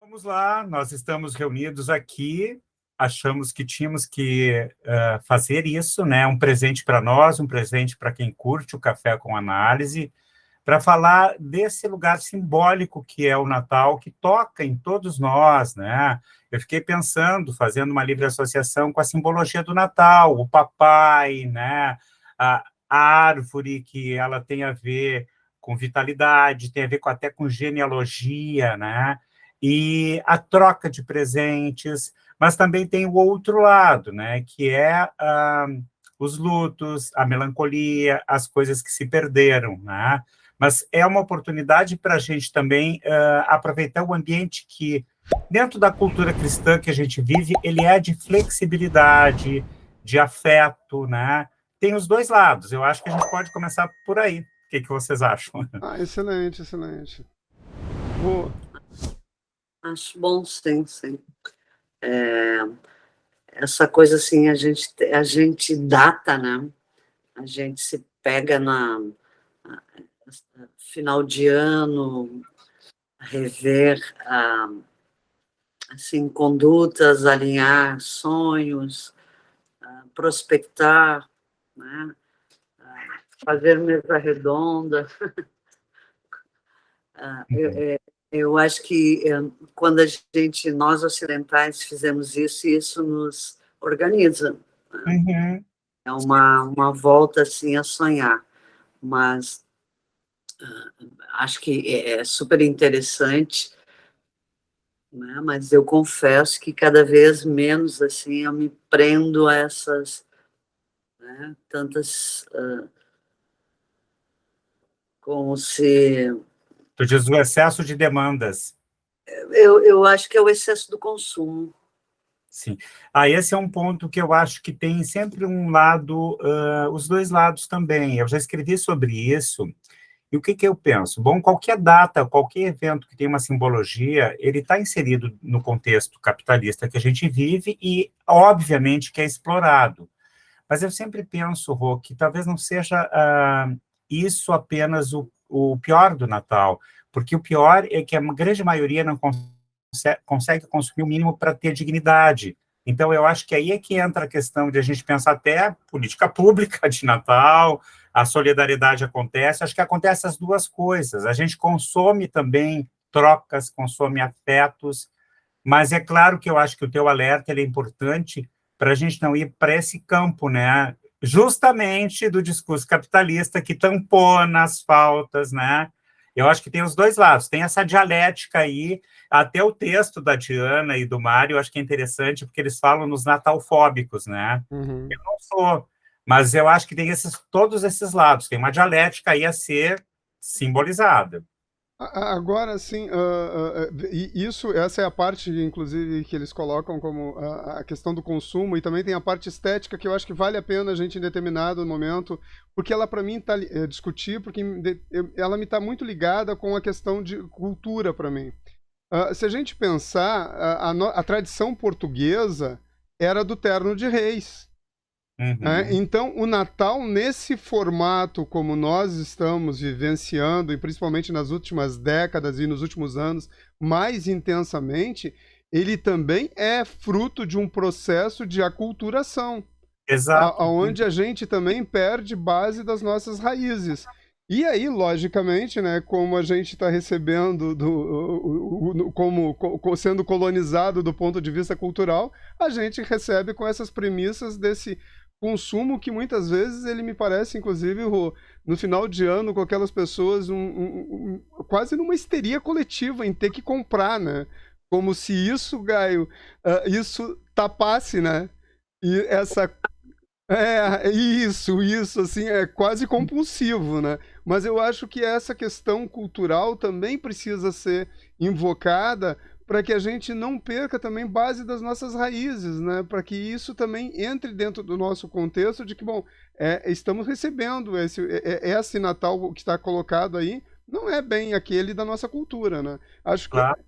Vamos lá, nós estamos reunidos aqui, achamos que tínhamos que fazer isso, né? Um presente para nós, um presente para quem curte o Café com Análise, para falar desse lugar simbólico que é o Natal, que toca em todos nós, né? Eu fiquei pensando, fazendo uma livre associação com a simbologia do Natal, o papai, né? A árvore, que ela tem a ver com vitalidade, tem a ver até com genealogia, né? E a troca de presentes, mas também tem o outro lado, né? Que é os lutos, a melancolia, as coisas que se perderam, né? Mas é uma oportunidade para a gente também aproveitar o ambiente que, dentro da cultura cristã que a gente vive, ele é de flexibilidade, de afeto, né? Tem os dois lados. Eu acho que a gente pode começar por aí. O que vocês acham? Ah, excelente, excelente. Boa. Acho bom, sim, sim. Essa coisa assim, a gente data, né? A gente se pega na final de ano, rever assim, condutas, alinhar sonhos, prospectar, né? Fazer mesa redonda. Eu acho que quando nós ocidentais fizemos isso, isso nos organiza. Uhum. É uma volta assim a sonhar, mas acho que é super interessante, né? Mas eu confesso que cada vez menos assim eu me prendo a essas, né, tantas como se Tu diz o excesso de demandas. eu acho que é o excesso do consumo. Sim. Esse é um ponto que eu acho que tem sempre um lado, os dois lados também. Eu já escrevi sobre isso. E o que eu penso? Bom, qualquer data, qualquer evento que tem uma simbologia, ele está inserido no contexto capitalista que a gente vive e, obviamente, que é explorado. Mas eu sempre penso, Rô, que talvez não seja isso apenas o pior do Natal, porque o pior é que a grande maioria não consegue consumir o mínimo para ter dignidade. Então, eu acho que aí é que entra a questão de a gente pensar até a política pública de Natal, a solidariedade acontece, acho que acontece as duas coisas. A gente consome também trocas, consome afetos, mas é claro que eu acho que o teu alerta ele é importante para a gente não ir para esse campo, né? Justamente do discurso capitalista que tampona as faltas, né? Eu acho que tem os dois lados, tem essa dialética aí, até o texto da Diana e do Mário, eu acho que é interessante, porque eles falam nos natalfóbicos, né? Uhum. Eu não sou, mas eu acho que tem todos esses lados, tem uma dialética aí a ser simbolizada. Agora, sim, essa é a parte, inclusive, que eles colocam como a questão do consumo, e também tem a parte estética que eu acho que vale a pena a gente em determinado momento, porque ela, para mim, discutir, porque ela me está muito ligada com a questão de cultura, para mim. Se a gente pensar, a tradição portuguesa era do terno de reis. Uhum. Então, o Natal, nesse formato como nós estamos vivenciando, e principalmente nas últimas décadas e nos últimos anos, mais intensamente, ele também é fruto de um processo de aculturação, Exato. onde a gente também perde base das nossas raízes. E aí, logicamente, né, como a gente está recebendo, sendo colonizado do ponto de vista cultural, a gente recebe com essas premissas desse consumo que muitas vezes ele me parece, inclusive, no final de ano, com aquelas pessoas quase numa histeria coletiva em ter que comprar, né? Como se isso, Gaio, isso tapasse, né? E essa isso, assim, é quase compulsivo, né? Mas eu acho que essa questão cultural também precisa ser invocada para que a gente não perca também base das nossas raízes, né? Para que isso também entre dentro do nosso contexto de que, bom, estamos recebendo esse Natal que está colocado aí, não é bem aquele da nossa cultura, né? Acho que Claro.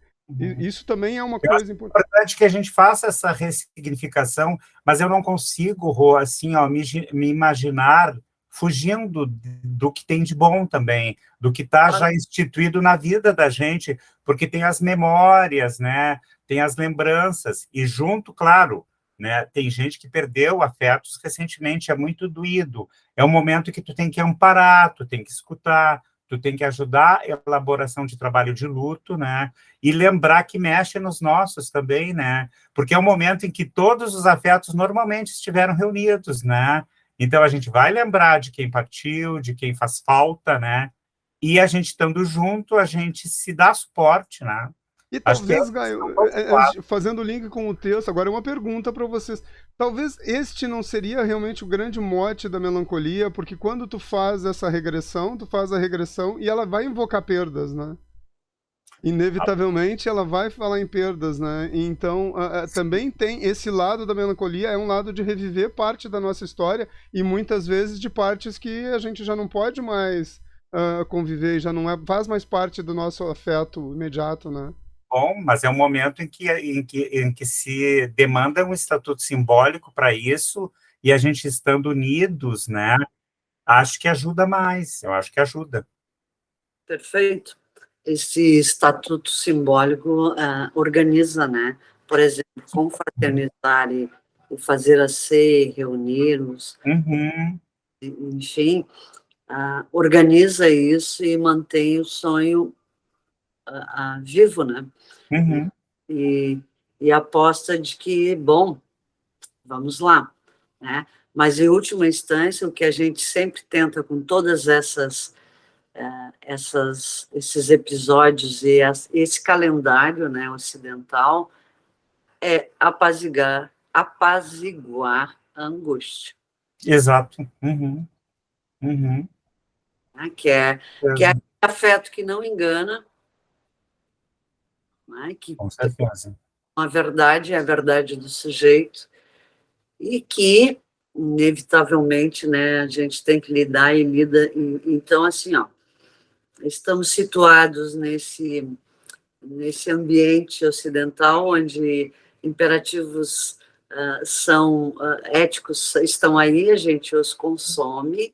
Isso também é uma Eu acho coisa importante. importante que a gente faça essa ressignificação, mas eu não consigo, Rô, assim, ó, me imaginar fugindo do que tem de bom também, do que está já instituído na vida da gente, porque tem as memórias, né? Tem as lembranças, e junto, claro, né? Tem gente que perdeu afetos recentemente, é muito doído. É um momento que tu tem que amparar, tu tem que escutar, tu tem que ajudar a elaboração de trabalho de luto, né? E lembrar que mexe nos nossos também, né? Porque é um momento em que todos os afetos normalmente estiveram reunidos, né? Então a gente vai lembrar de quem partiu, de quem faz falta, né? E a gente estando junto, a gente se dá suporte, né? E Acho que é talvez, Gaio, fazendo o link com o texto, agora é uma pergunta para vocês. Talvez este não seria realmente o grande mote da melancolia, porque quando tu faz essa regressão, tu faz a regressão e ela vai invocar perdas, né? Inevitavelmente ela vai falar em perdas, né? Então, também tem esse lado da melancolia, é um lado de reviver parte da nossa história e muitas vezes de partes que a gente já não pode mais conviver, já não faz mais parte do nosso afeto imediato, né? bom, mas é um momento em que se demanda um estatuto simbólico para isso, e a gente estando unidos, né? Acho que ajuda mais, eu acho que ajuda. Perfeito. Esse estatuto simbólico organiza, né? Por exemplo, confraternizar e fazer a ceia, reunir-nos, enfim, organiza isso e mantém o sonho vivo, né? E aposta de que, bom, vamos lá, né? Mas, em última instância, o que a gente sempre tenta com todas esses episódios e esse calendário, né, ocidental, é apaziguar a angústia. Exato. Né, que é afeto que não engana, né, que Com certeza. a verdade é a verdade do sujeito, e que, inevitavelmente, né, a gente tem que lidar e lida. Então, assim, ó, estamos situados nesse ambiente ocidental, onde imperativos éticos estão aí, a gente os consome,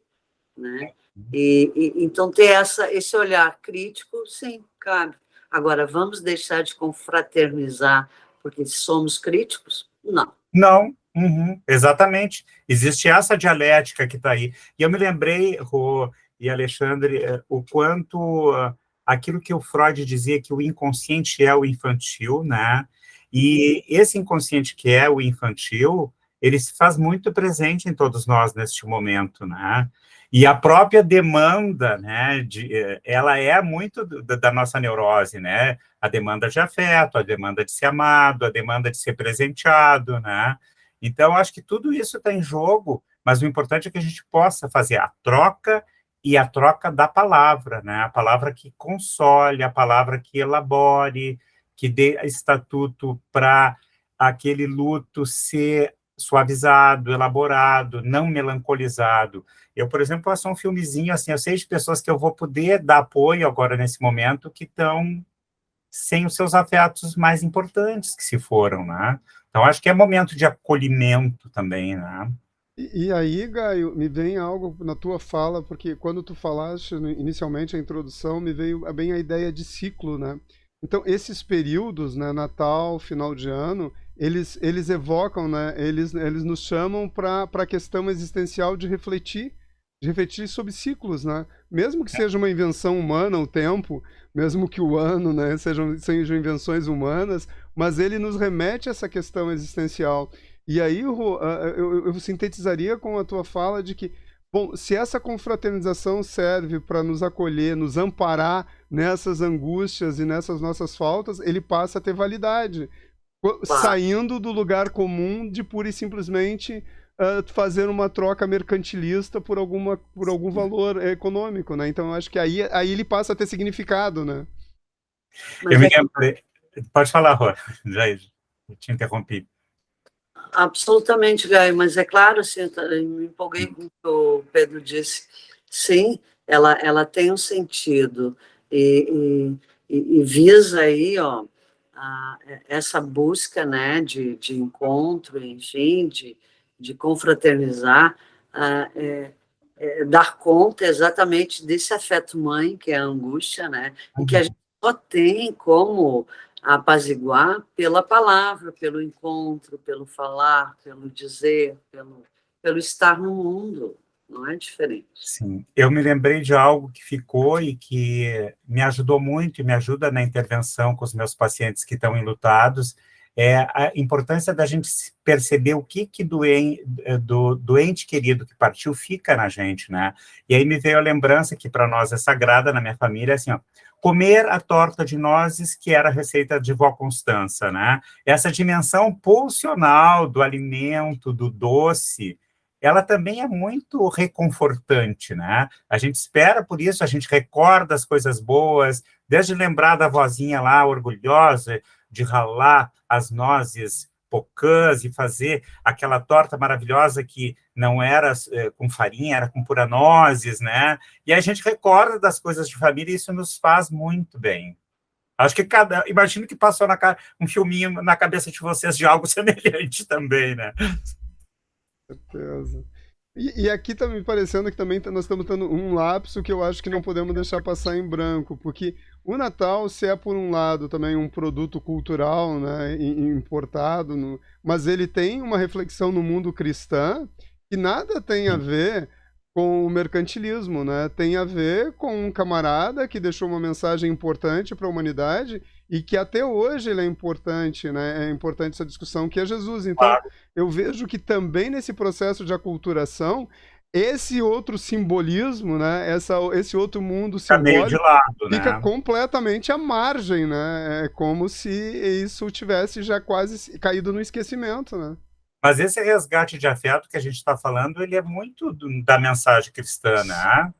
né? Então, ter esse olhar crítico, sim, cabe. Agora, vamos deixar de confraternizar porque somos críticos? Não. Não, exatamente. Existe essa dialética que está aí. E eu me lembrei, Rô e Alexandre, o quanto aquilo que o Freud dizia que o inconsciente é o infantil, né? E esse inconsciente que é o infantil, ele se faz muito presente em todos nós neste momento, né? E a própria demanda, né, ela é muito da nossa neurose, né? A demanda de afeto, a demanda de ser amado, a demanda de ser presenteado, né? Então, acho que tudo isso está em jogo, mas o importante é que a gente possa fazer a troca e a troca da palavra, né? A palavra que console, a palavra que elabore, que dê estatuto para aquele luto ser suavizado, elaborado, não melancolizado. Eu, por exemplo, faço um filmezinho assim, eu sei de pessoas que eu vou poder dar apoio agora nesse momento que estão sem os seus afetos mais importantes que se foram, né? Então, acho que é momento de acolhimento também, né? E aí, Gaio, me vem algo na tua fala, porque quando tu falaste inicialmente a introdução, me veio bem a ideia de ciclo, né? Então, esses períodos, né, Natal, final de ano, eles evocam, né, eles nos chamam para a questão existencial de refletir sobre ciclos, né? Mesmo que seja uma invenção humana, o tempo, mesmo que o ano, né, sejam invenções humanas, mas ele nos remete a essa questão existencial. E aí eu sintetizaria com a tua fala de que, bom, se essa confraternização serve para nos acolher, nos amparar nessas angústias e nessas nossas faltas, ele passa a ter validade, saindo do lugar comum de pura e simplesmente fazer uma troca mercantilista por algum valor econômico, né? Então, eu acho que aí ele passa a ter significado, né? Eu me lembrei... Pode falar, Rô, já te interrompi. Absolutamente, Gaio, mas é claro, assim, eu me empolguei com o que o Pedro disse. Sim, ela tem um sentido e visa aí, ó, essa busca, né, de encontro, enfim, de confraternizar, dar conta exatamente desse afeto mãe, que é a angústia, né, e que a gente só tem como apaziguar pela palavra, pelo encontro, pelo falar, pelo dizer, pelo estar no mundo, não é diferente. Sim, eu me lembrei de algo que ficou e que me ajudou muito e me ajuda na intervenção com os meus pacientes que estão enlutados, é a importância da gente perceber o que do doente querido que partiu fica na gente, né? E aí me veio a lembrança que para nós é sagrada na minha família, assim, ó, comer a torta de nozes, que era a receita de vó Constança, né? Essa dimensão pulsional do alimento, do doce, ela também é muito reconfortante, né? A gente espera por isso, a gente recorda as coisas boas, desde lembrar da vozinha lá, orgulhosa, de ralar as nozes pocãs e fazer aquela torta maravilhosa que não era com farinha, era com pura nozes, né? E a gente recorda das coisas de família e isso nos faz muito bem. Acho que imagino que passou um filminho na cabeça de vocês de algo semelhante também, né? Certeza. E aqui está me parecendo que também nós estamos tendo um lapso que eu acho que não podemos deixar passar em branco, porque o Natal, se é por um lado também um produto cultural, né, importado, mas ele tem uma reflexão no mundo cristão que nada tem a ver com o mercantilismo, né? Tem a ver com um camarada que deixou uma mensagem importante para a humanidade e que até hoje ele é importante, né? É importante essa discussão, que é Jesus. Então, Claro. eu vejo que também nesse processo de aculturação, esse outro simbolismo, né? Esse outro mundo Fica meio de simbólico lado, fica né? completamente à margem, né? É como se isso tivesse já quase caído no esquecimento, né? Mas esse resgate de afeto que a gente está falando, ele é muito da mensagem cristã, né?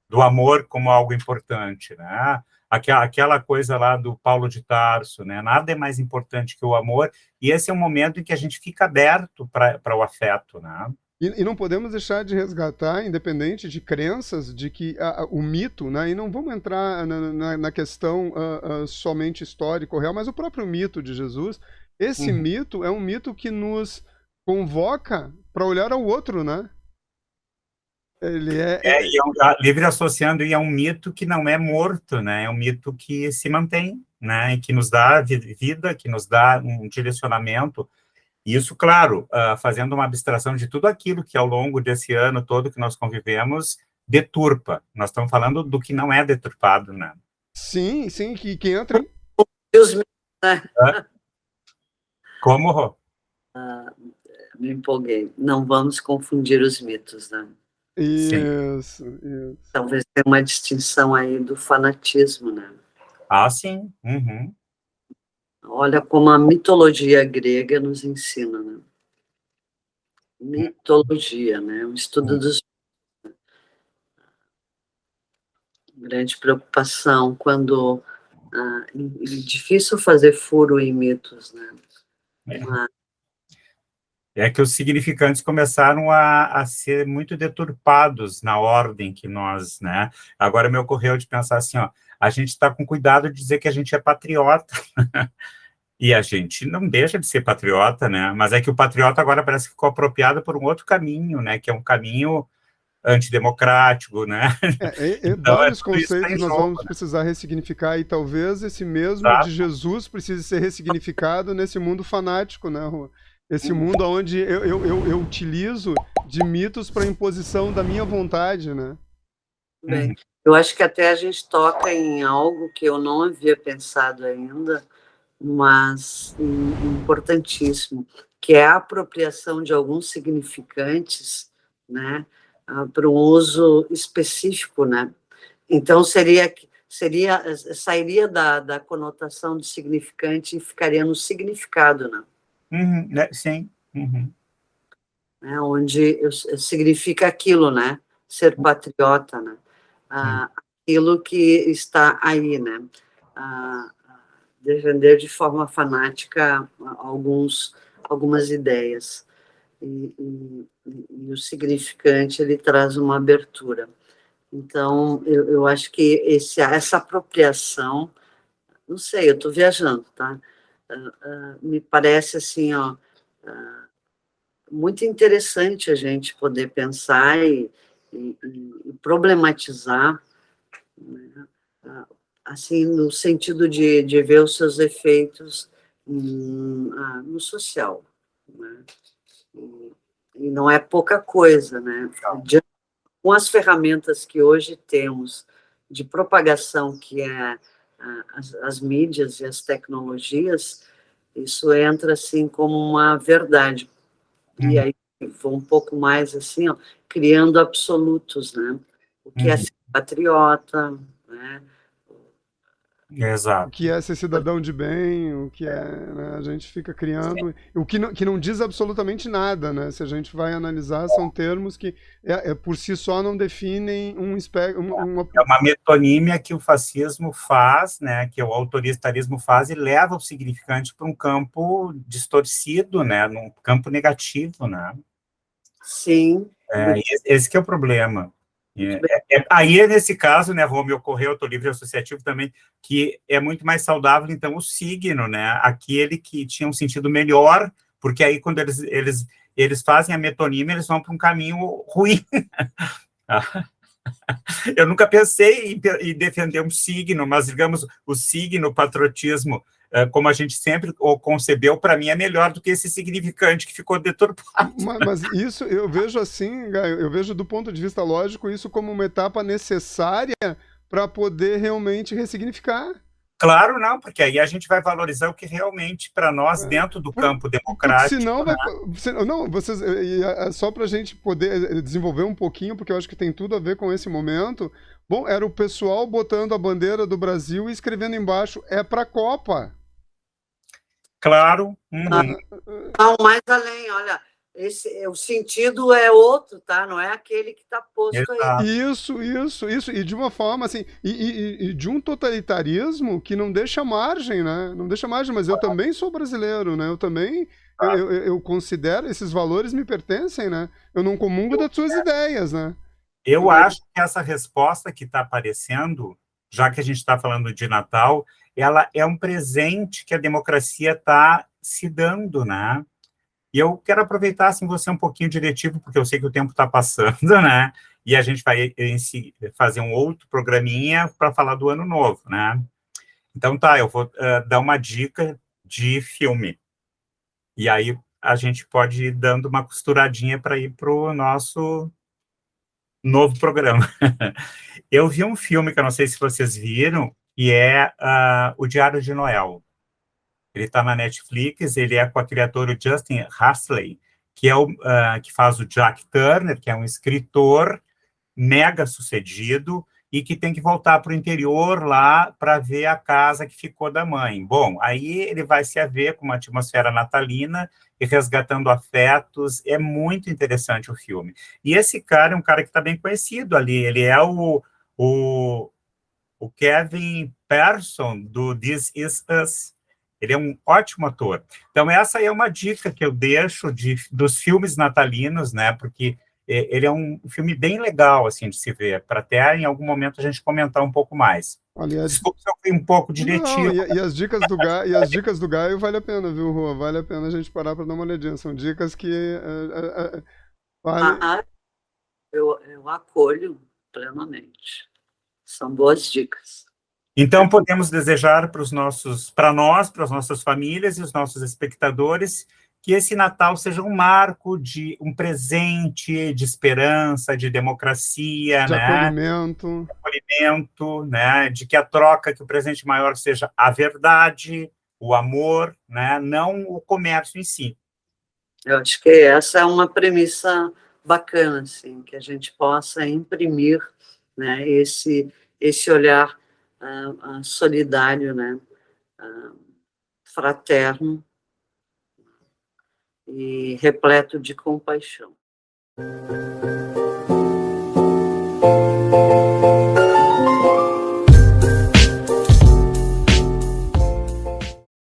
Do amor como algo importante, né? Aquela coisa lá do Paulo de Tarso, né? Nada é mais importante que o amor, e esse é um momento em que a gente fica aberto para o afeto, né? E não podemos deixar de resgatar, independente de crenças, de que o mito, né, e não vamos entrar na questão somente histórica ou real, mas o próprio mito de Jesus, esse mito é um mito que nos convoca para olhar ao outro, né? Ele E é livre associando, e é um mito que não é morto, né? É um mito que se mantém, né? E que nos dá vida, que nos dá um direcionamento. Isso, claro, fazendo uma abstração de tudo aquilo que ao longo desse ano todo que nós convivemos deturpa. Nós estamos falando do que não é deturpado, né? Sim, sim, que entra em... Como, Rô? Me empolguei. Não vamos confundir os mitos, né? Isso. Talvez tenha uma distinção aí do fanatismo, né? Ah, sim. Uhum. Olha como a mitologia grega nos ensina, né? Mitologia, né? O estudo dos... Grande preocupação quando... é difícil fazer furo em mitos, né? É que os significantes começaram a ser muito deturpados na ordem que nós, né? Agora me ocorreu de pensar assim, ó, a gente está com cuidado de dizer que a gente é patriota, e a gente não deixa de ser patriota, né? Mas é que o patriota agora parece que ficou apropriado por um outro caminho, né? Que é um caminho antidemocrático, né? Então, vários tudo isso tá conceitos em nós jogo, vamos né? precisar ressignificar, e talvez esse mesmo Tá? de Jesus precise ser ressignificado nesse mundo fanático, né, Rô? Esse mundo onde eu utilizo de mitos para imposição da minha vontade, né? Bem, eu acho que até a gente toca em algo que eu não havia pensado ainda, mas importantíssimo, que é a apropriação de alguns significantes, né, para um uso específico, né? Então sairia da conotação de significante e ficaria no significado, né? Né? Sim. Né? Onde significa aquilo, né? Ser patriota, né? Aquilo que está aí, né? Defender de forma fanática algumas ideias. E o significante, ele traz uma abertura. Então, eu acho que essa apropriação, não sei, eu estou viajando, tá? me parece assim, muito interessante a gente poder pensar e problematizar, né, assim, no sentido de ver os seus efeitos no social, né? E não é pouca coisa, né? Com as ferramentas que hoje temos de propagação, que é as mídias e as tecnologias, isso entra assim como uma verdade. E aí vou um pouco mais assim, criando absolutos, né? O que é ser patriota, né? Exato. O que é ser cidadão de bem, o que é, né, a gente fica criando, o que não diz absolutamente nada, né? Se a gente vai analisar, são termos que por si só não definem É uma metonímia que o fascismo faz, né, que o autoritarismo faz e leva o significante para um campo distorcido, né, num campo negativo, né? Sim. Esse que é o problema. Aí, nesse caso, né, Rô, me ocorreu, o livre associativo também, que é muito mais saudável, então, o signo, né, aquele que tinha um sentido melhor, porque aí, quando eles fazem a metonímia, eles vão para um caminho ruim. Eu nunca pensei em defender um signo, mas, digamos, o signo, o patriotismo, como a gente sempre o concebeu, para mim é melhor do que esse significante que ficou deturpado. Mas isso eu vejo assim, Gaio, eu vejo do ponto de vista lógico isso como uma etapa necessária para poder realmente ressignificar. Claro, não, porque aí a gente vai valorizar o que realmente, para nós, dentro do campo Porque democrático... senão né? Não, vocês, só para a gente poder desenvolver um pouquinho, porque eu acho que tem tudo a ver com esse momento. Bom, era o pessoal botando a bandeira do Brasil e escrevendo embaixo, é para a Copa. Claro. Não, mais além, olha, o sentido é outro, tá? Não é aquele que está posto aí. Isso. E de uma forma assim, e de um totalitarismo que não deixa margem, né? Não deixa margem, mas eu também sou brasileiro, né? Eu também, eu considero, esses valores me pertencem, né? Eu não comungo das suas ideias, né? Eu acho que essa resposta que está aparecendo, já que a gente está falando de Natal, ela é um presente que a democracia está se dando, né? E eu quero aproveitar, assim, você um pouquinho diretivo, porque eu sei que o tempo está passando, né? E a gente vai fazer um outro programinha para falar do Ano Novo, né? Então, tá, eu vou dar uma dica de filme. E aí a gente pode ir dando uma costuradinha para ir para o nosso novo programa. Eu vi um filme que eu não sei se vocês viram, que é O Diário de Noel. Ele está na Netflix, ele é com aquele ator, o Justin Hasley, que é que faz o Jack Turner, que é um escritor mega sucedido e que tem que voltar para o interior lá para ver a casa que ficou da mãe. Bom, aí ele vai se haver com uma atmosfera natalina e resgatando afetos. É muito interessante o filme. E esse cara é um cara que está bem conhecido ali. Ele é o Kevin Pearson, do This Is Us. Ele é um ótimo ator. Então, essa é uma dica que eu deixo dos filmes natalinos, né? Porque ele é um filme bem legal, assim, de se ver, para até em algum momento a gente comentar um pouco mais. Aliás, desculpa se eu fui um pouco diretivo. Não, e as dicas do Gaio, vale a pena, viu, Rua? Vale a pena a gente parar para dar uma olhadinha. São dicas que vale... Eu acolho plenamente. São boas dicas. Então, podemos desejar para nós, para as nossas famílias e os nossos espectadores, que esse Natal seja um marco de um presente de esperança, de democracia, de né? acolhimento. De acolhimento, né? De que a troca, que o presente maior seja a verdade, o amor, né? Não o comércio em si. Eu acho que essa é uma premissa bacana, assim, que a gente possa imprimir, né, esse olhar solidário, né, fraterno e repleto de compaixão.